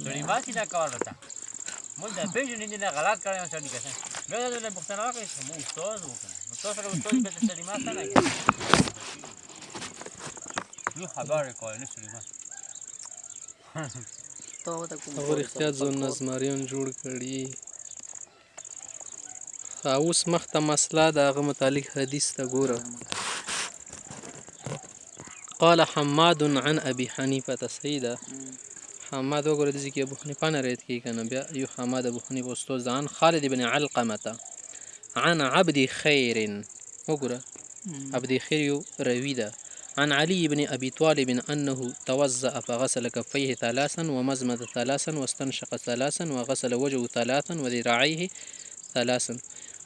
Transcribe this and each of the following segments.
سړي ماتې دا کار وته موږ د پېژنې دي نه غلط کړی یم سړي کسان بیا د دوی پوښتنه وکړئ چې موږ استاد وکړو نو تاسو سره استاد بیا د سړي مات نه کوي نو خبرې کوي نه سړي مات هغه رښتیا ځون نظماریان جوړ کړي اوس مخته مسله د هغه متعلق حدیث ته ګوره قال حماد عن ابي حنيفه سيده حماد وګوره د ذکر ابو حنیفه نه روایت کوي کنه بیا یو حماد ابو حنیفه استاد عن خالد بن علقمه عن عبد خير وګوره عبد خير یو روي ده عن علي بن ابي طالب انه توضأ فغسل كفيه ثلاثا ومزمد ثلاثا واستنشق ثلاثا وغسل وجهه ثلاثا وذراعيه ثلاثا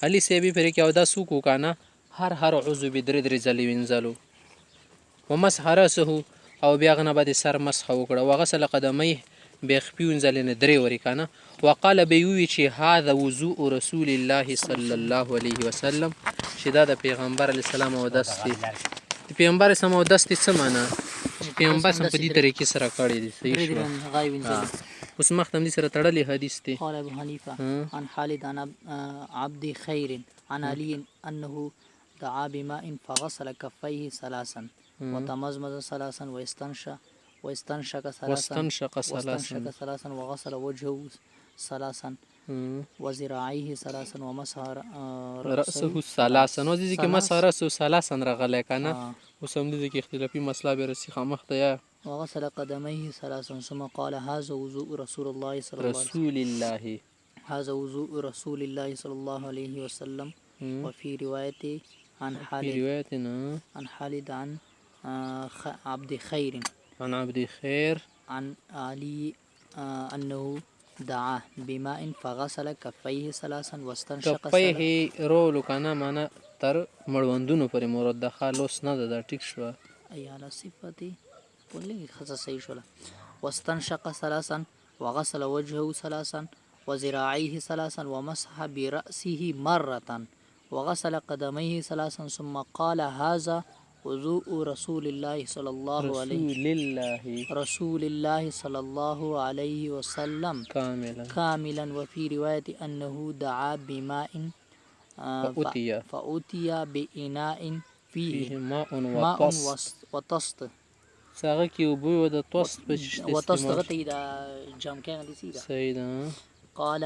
علي سیبی پر کې او دا سوکو کنه هر عضو به درې ځلې وینځلو ومسح راسه او بیا غنه بعد سر مسح وکړه وغسل قدميه بخپیون ځلې درې وری کنه وقال بيوي چې هذا وضوء رسول الله صلى الله عليه وسلم چې دا د پیغمبر علی السلام او دستي د پیغمبر سم او دستي څه معنا پیغمبر سم په دې طریقې سره کړی دي صحیح شو اوس مختم دي سره تړلې حدیث ته قال ابو حنيفه عن خالد عن عبد خير عن علي انه دعا بماء فغسل كفيه ثلاثا وتمزمز ثلاثا واستنشق ثلاثا وغسل وجهه ثلاثا وذراعيه ثلاثا ومسح رأسه ثلاثا نو دي کې مسح رأسه ثلاثا راغلی کنه اوس هم دي کې اختلافي مسله به رسي خامخته یا وغسل قدميه ثلاثا ثم قال هذا وضوء رسول الله صلى الله عليه وسلم وفي رواية عن خالد عن عبد خير عن علي أنه دعا بماء فغسل كفيه ثلاثا واستنشق کفيه رولو کنه معنا تر مړوندونو پورې مراد د خالوس نه ده ټیک شو اياله صفاتي ولې خاصه صحیح شوله واستنشق ثلاثا وغسل وجهه ثلاثا وذراعيه ثلاثا ومسح برأسه مرة وغسل قدميه ثلاثا ثم قال هذا وضوء رسول الله صلى الله عليه وسلم كاملا وفي رواية أنه دعا بماء فأتي بإناء فيه ماء وطست ساغه کې وبو د توست په وطست غتي دا جام کې غلي سي سيدا قال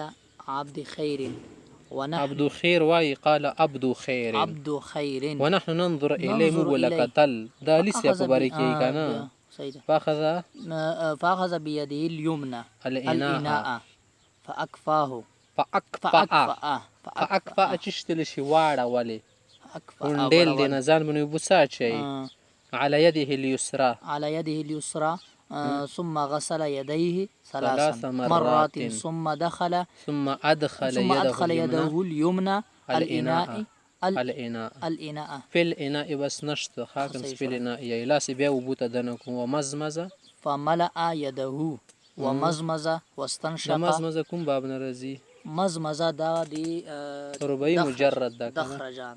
عبد خير عبد خير واي قال عبد خير ونحن ننظر إليه مبلغتل دا لسه بباركي كان فأخذ بيده اليمنى الإناء فأكفأ تشتل شوارع ولي وندل دي نزان من يبسات شيء على يده اليسرى ثم غسل يديه ثلاث مرات ثم أدخل يده اليمنى الإناء في الإناء بس نشط خاكم في الإناء يلاس بيا وبوتا دنكم ومزمز فملأ يده ومزمز واستنشق مزمز كم باب نرزي مزمز دا دي ربعي مجرد دا دخرجان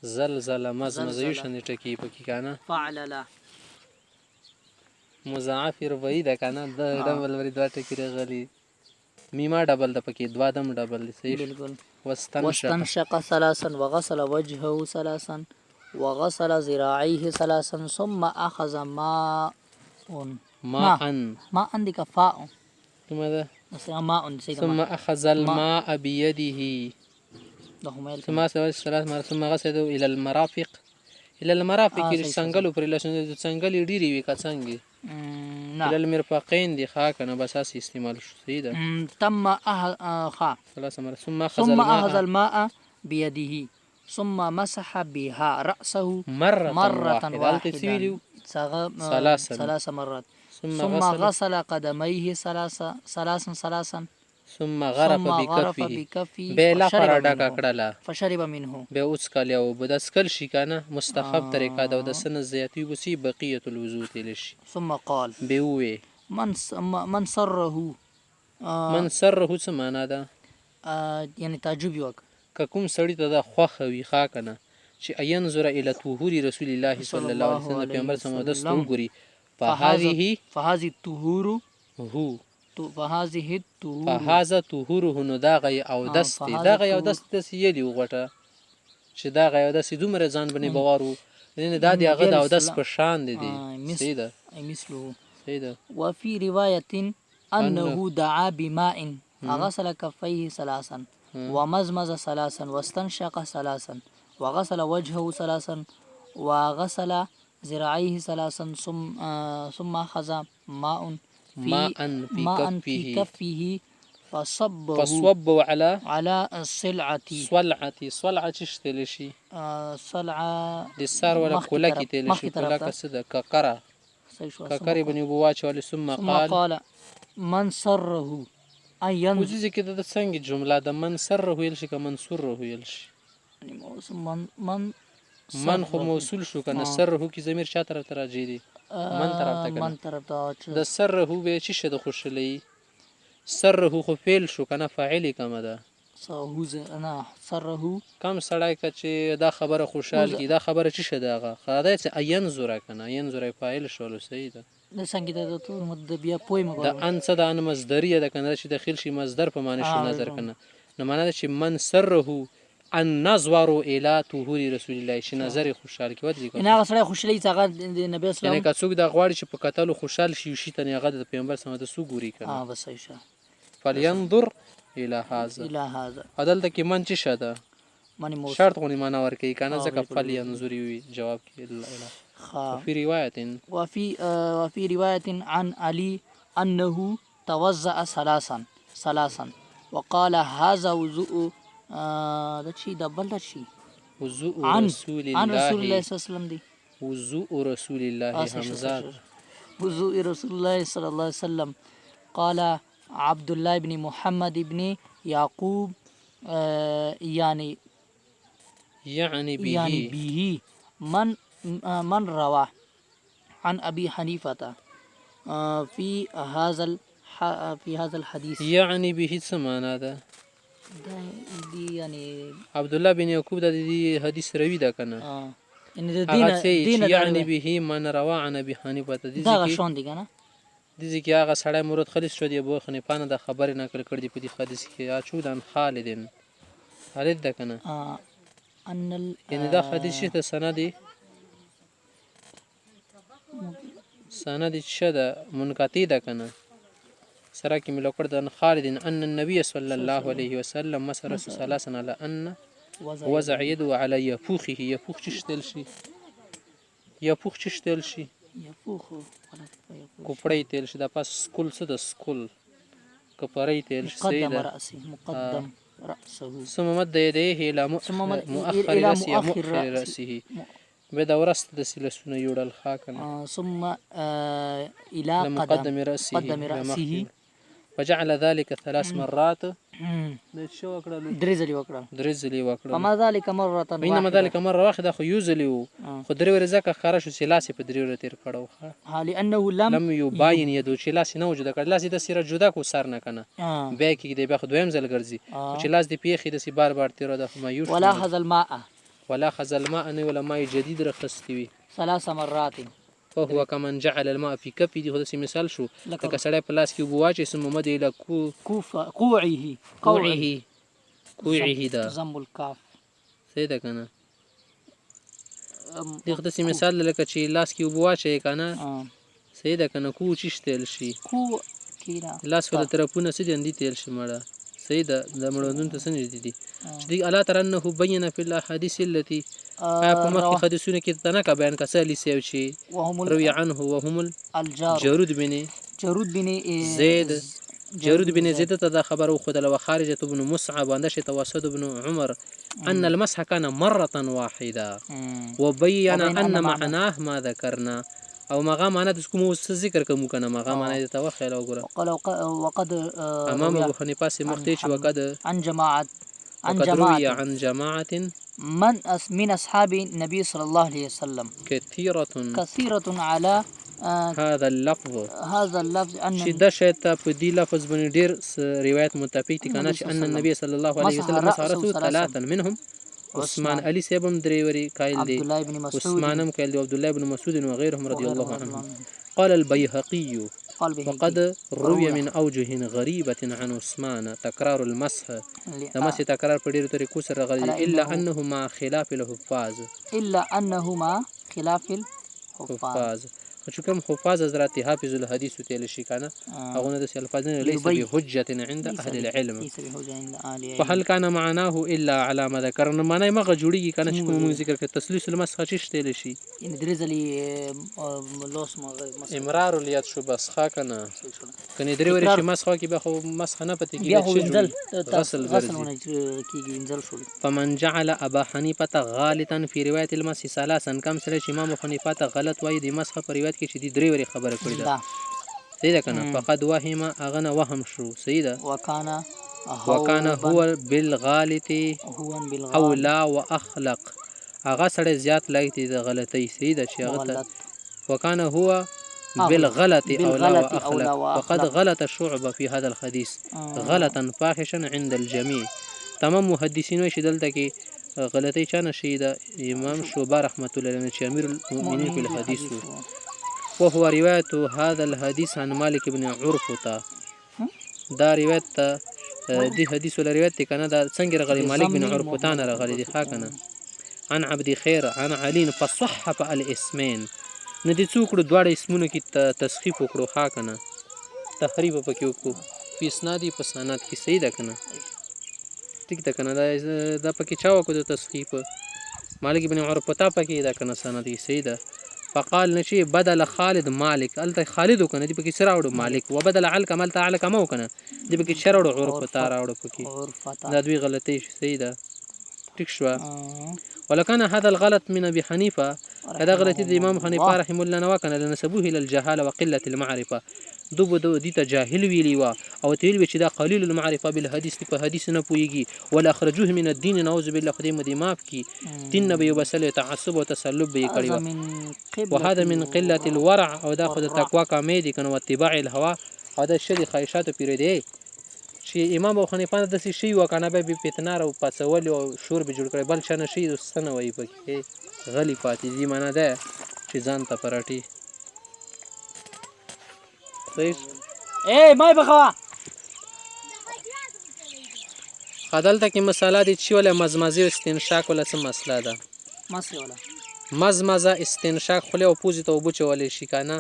زلزل مزمز يوشن تكي بكي كان فعلل مضاعف ربعي ده کنه د ډبل ورې دوه ټکی راغلي میما ډبل د پکې دوه دم ډبل صحیح بالکل واستنشق ثلاثا وغسل وجهه ثلاثا وغسل ذراعيه ثلاثا ثم أخذ ماء عندك فاء ماذا ماء ثم أخذ الماء بيده ثم غسله إلى المرافق کې څنګه پر لاسونه څنګه ډیری وی کا څنګه الى المرفقين دي خاكنا بساس استعمال شديدة ثم أخذ الماء بيده ثم مسح بها رأسه مرة واحدة ثلاث مرات ثم غسل قدميه ثلاثا ثم غرف بكفه بلا فرادك کړلا فشرب منه به اوس کاله او بدسکل شي کنه مستحب طریقه دا د سن زیاتی وسی بقيه الوضوء تلش ثم قال بوي من سره څه معنا ده یعنی تعجب وک کوم سړی ته د خوخه وی خا کنه چې ينظر الى طهور رسول الله صلی الله علیه وسلم پیغمبر صلی الله علیه وسلم وګوري فهذه الطهور هو فهذه الطهور فهذا طهوره نو دا غي او دست دا غي او دست سیلی وغټه چې دا غي او دست دومره ځان باندې بوارو نه دا دی هغه او دست په شان دي سیده مثله سیده. وفي رواية أنه دعا بماء فغسل كفيه ثلاثا ومزمز ثلاثا واستنشق ثلاثا وغسل وجهه ثلاثا وغسل ذراعيه ثلاثا ثم أخذ ماء في كفه فصبه على الصلعة صلعة تشتل شي صلعة للسار ولا كولاكي تل شي كولاكا سدا كقرا كقري بني بواچ ولي ثم قال من سره أن ينظر وزي كده د څنګه جمله د من سره ویل شي که منصور ویل شي من خو موصول شو کنه سره کی ضمیر چا طرف ته راځي دي من طرف ته د سره به چی شه د خوشلې سره خو فعل شو کنه فاعل کما ده انا سره کم سړی که چې دا خبره خوشحال کی دا خبره چی شه دغه خدای چې عین زوره کنه عین زوره فاعل شول صحیح ده د څنګه د تو مد بیا پوي مګو د ان صد ان مصدریه ده کنه چې داخل شي مصدر په معنی شو نظر کنه نو معنی ده چې من سره ان نظر الى طهور رسول الله چې نظر خوشحال کی ودی نه هغه سړی خوشحالي څنګه د نبی اسلام یعنی که څوک د غواړي چې په قتل خوشحال شي شي ته هغه د پیغمبر سره د سو ګوري کنه بس ایشه فلينظر الى هذا عدالت کې من چې شاده معنی شرط غونی معنا ورکي کنه ځکه فلينظر وي جواب کې وفي رواية عن علي أنه توضأ ثلاثا وقال هذا وضوء ده شيء دبل ده شيء وضوء عن رسول الله صلى الله عليه وسلم دي وضوء رسول الله حمزات وضوء رسول الله صلى الله عليه وسلم قال عبد الله بن محمد بن يعقوب يعني به من روى عن أبي حنيفة في هذا الحديث يعني به سمعنا هذا دي يعني عبد الله بن يعقوب ده دي حديث روي ده كنا ان دين يعني به من روى عن أبي حنيفة دا شون دي کنه دي کې هغه سړی مراد خالص شو دی ابو حنیفه نه د خبرې نقل کړ دی په دې حدیث کې اچودان خالدین خالد ده کنه ان یعنی دا حدیث ته سند شده منقطع ده کنه سره کې ملو کړ د خالدین ان النبي صلی الله علیه وسلم مسر ثلاثا على ان وضع يده على يفوخه يفوخ چشتل شي يفوخ چشتل شي يفوخ کوپړی تل شي د پاس سکول څه د سکول کوپړی تل شي مقدم رأسه مقدم رأسه ثم مد يديه الى مؤخر رأسه به دا ورست د سلسونه یوړل خاکنه ثم الى مقدم رأسه فجعل ذلك 3 مرات شو وکړل درځلي وکړل فما ذلك مره انما ذلك مره واحده خو یوزلی خو درې ورځې ځکه خارج شو سلاسي په درې ورځې تیر کړو لانه لم يباين يدو چې لاس نه وجود کړ لاس د سره جدا کو سر نه کنه بیا کې دی بیا خو دویم ځل ګرځي چې لاس دی پیخي د سی بار بار تیر د مایوش ولا خذ الماء نه ولا ماء جديد رخصتي وي 3 مرات فهو كمن جعل الماء في كفه دي خو مثال شو لکه سړی په لاس کې وواچي ثم مد الى قوعه دا ضم الكاف سیده کنه دغه د مثال لکه چې لاس کې وواچي کنه سیده کنه کو چشتل شي کو کینا لاس ول طرفونه سیده اندي تل شي مړه سیده د مړوندون ته سنجدي دي چې دی الله تعالی انه بین فی الاحاديث التي په مخکې حدیثونه کې تنه کا بیان کسلی سیو شي روي عنه وهم الجارود بن زيد ته خبر خود له خارجه ابن مصعب اندشه توسد ابن عمر ان المسح كان مره واحده وبين ان معناه ما ذكرنا او مغا معنا د کوم ذکر کوم کنه مغا معنا د توخیل وقد امام ابو حنیفه سي مختش وقد عن جماعه من اصحاب النبي صلى الله عليه وسلم كثيره على هذا اللفظ ان شده شته په دې لفظ باندې ډیر روایت متفق دي کنه چې ان النبي صلى الله عليه وسلم مسح رسول 3 منهم عثمان علي صاحب هم درې وري قایل دي عبدالله بن مسعود عثمان هم قایل دي عبدالله بن مسعود وغيرهم رضي الله عنهم قال البيهقي قال به وقد روي من أوجه غريبة عن عثمان تكرار المسح د مسح تکرار په ډېرو طریقو سره راغلی الا انه مع خلاف الحفاظ الا انه مع خلاف الحفاظ چې کوم حفاظ حضرت حافظ الحديث ویل شي کنه هغه نه د الفاظ ليس بحجة عند اهل العلم فهل كان معناه الا على ما ذكرنا معنی مغه جوړیږي کنه چې کوم ذکر کې تسلیث المسخ چې شته شي ان درزلی لوس مغه امرار اليد شو بسخه کنه کنه درې ورې شي مسخه کې به خو مسخه نه پته کېږي غسل کېږي انزل شو فمن جعل ابا حنیفه غالطا في روايه المسح ثلاثا كم سره چې امام حنیفه غلط وایي د مسخه په روایت کې چې د درې ورې خبره کړې ده صحیح ده کنه فقد وهم اغنه وهم شو صحیح ده وكان هو بالغالط اولا واخلق هغه سره زیات لایق دي د غلطۍ صحیح ده چې هغه وكان هو بالغلط اولا واخلق وقد غلط شعبه في هذا الحديث غلطا فاحشا عند الجميع تمام محدثین وایي چې دلته کې غلطۍ چا نشي ده امام شعبه رحمت الله علیه چې امیر المؤمنین په الحديث وهو روايه هذا الحديث عن مالك بن عرفه دا روایت دی حدیث ولا روایت کنه دا څنګه راغلی مالک بن عرفه نه راغلی دی ښا کنه عن عبد خير عن علي فصحف الاسمين نه دي څوک دواړه اسمونو کې تصحیف وکړو ښا کنه تحریف پکې وکړو په اسنادي په سند کې صحیح ده کنه ټیک ده کنه دا پکې چا وکړو تصحیف مالک بن عرفه پکې دا کنه سند کې صحیح ده فقال نشي بدل خالد مالك الته خالد کنه دی پکې سره وړو مالک وبدل علقم الته علقم کنه دی پکې سره وړو عرف تار وړو پکې دا دوی غلطي صحیح ده ټیک شو ولكن هذا الغلط من ابي حنيفه هذا غلطي د امام حنیفه رحم الله نه وکنه لنسبوه الى الجهاله وقله المعرفه دو دي ته جاهل ویلی وا او تیل وی چې دا قلیل المعرفه بالحديث په حدیث نه پويږي ولا اخرجوه من الدين نعوذ بالله خدای مدي معاف کی دین نبی وبسل تعصب او تسلب به کړی وهذا من قله الورع او دا خود تقوا کامې دي کنه اتباع الهوا او دا شری خواهشات پیری دی چې امام ابو حنیفه د څه شی وکنه به فتنه او پڅول او شور به جوړ کړي بل شنه شي دوستنه وای پکې غلی پاتې دي معنا ده چې ځان ته پراټي صحیح اے مای بخوا خدلته کې مساله دي چې ولا مزمزه استنشاق ولا څه مسله ده مزمزه استنشاق خله او پوزي ته وبچولې شي کنه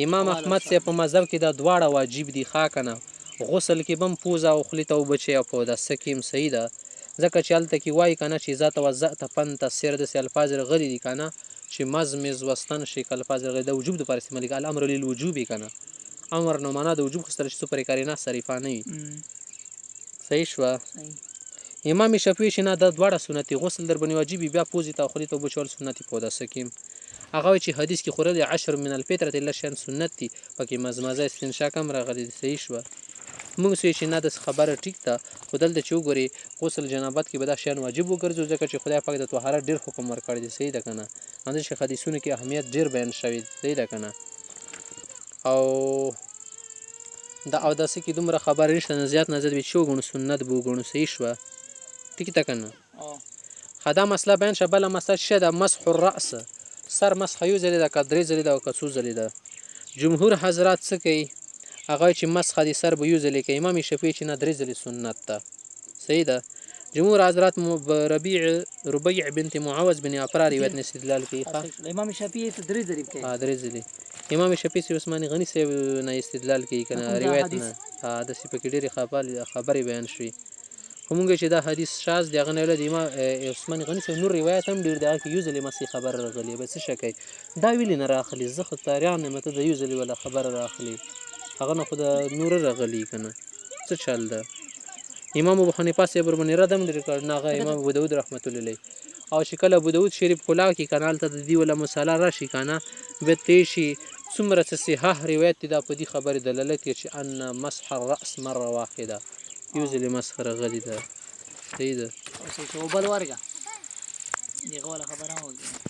امام احمد سے په مذهب کې دا دواړه واجب دي ښا کنه غسل کې بم پوزا او خلی ته وبچي او په د سکیم صحیح ده ځکه چې الته کې وای کنه چې ذات وزت پنت سر د الفاظ غلي دي کنه چې مزمز وستن شي الفاظ غلي د وجوب د پر استعمال الامر للوجوب کنه امر نو معنا د وجوب خستل چې پر کارینه صریفانه وي صحیح شو امام شافعي چې نه د دواړه سنتي غسل در باندې واجب بیا پوزي ته خلی ته وبچول سنتي په د سکیم هغه چې حدیث کې خورل 10 من الفطره الا شان سنتي پکې مزمزه استنشاق هم راغلي صحیح شو موږ چې نه د خبره ټیک ده خدل د چوغوري غسل جنابت کې به دا شان واجب وګرځو ځکه چې خدای پاک د طهارت ډیر حکم ورکړی دی صحیح ده کنه اندر شي حدیثونو کې اهمیت ډیر بیان شوی صحیح ده کنه او دا او داسې کې دومره خبره نشته نه زیات نه زیات به چوغونو سنت بو غونو صحیح شو ټیک ده کنه خدا مسله بیان شبله مسله شه د مسح الراس سر مسح یو زلی د قدرې زلی د کڅو زلی د جمهور حضرات څه کوي هغه چې مسح دي سر به یو زلی کوي امام شافعي چې نه درې زلی سنت ده صحیح ده جمهور حضرات ربيع بنت معاوذ بن عفرا روایت استدلال کوي امام شافعي ته درې زلی کوي درې زلی امام شافعي سي عثماني غني سي نه استدلال کوي کنه روایت نه د سي پکې ډېری خبري بیان شي همغه چې دا حدیث شاذ دی غنه له امام عثماني غني سي نور روایت هم ډېر دا کې یوزلی مسي خبر راغلی بس شکای دا ویل نه راخلی زه خو تاریان مته د یوزلی ولا خبر راخلی هغه نه خو د نور راغلی کنه څه چل ده امام ابو حنیفه سي بر باندې ردم لري کړ ناغه امام ابو داود رحمت الله علیه او شکل ابو داود شریف کلا کې کانال ته دی ولا مصالح راشي کنه به تیشي څومره صحیح روایت دا په دې خبره دلالت کوي چې ان مسح الراس مره واحده یوزلی مسح راغلی ده صحیح ده او څه بل ورګه دی غوړه خبره وږي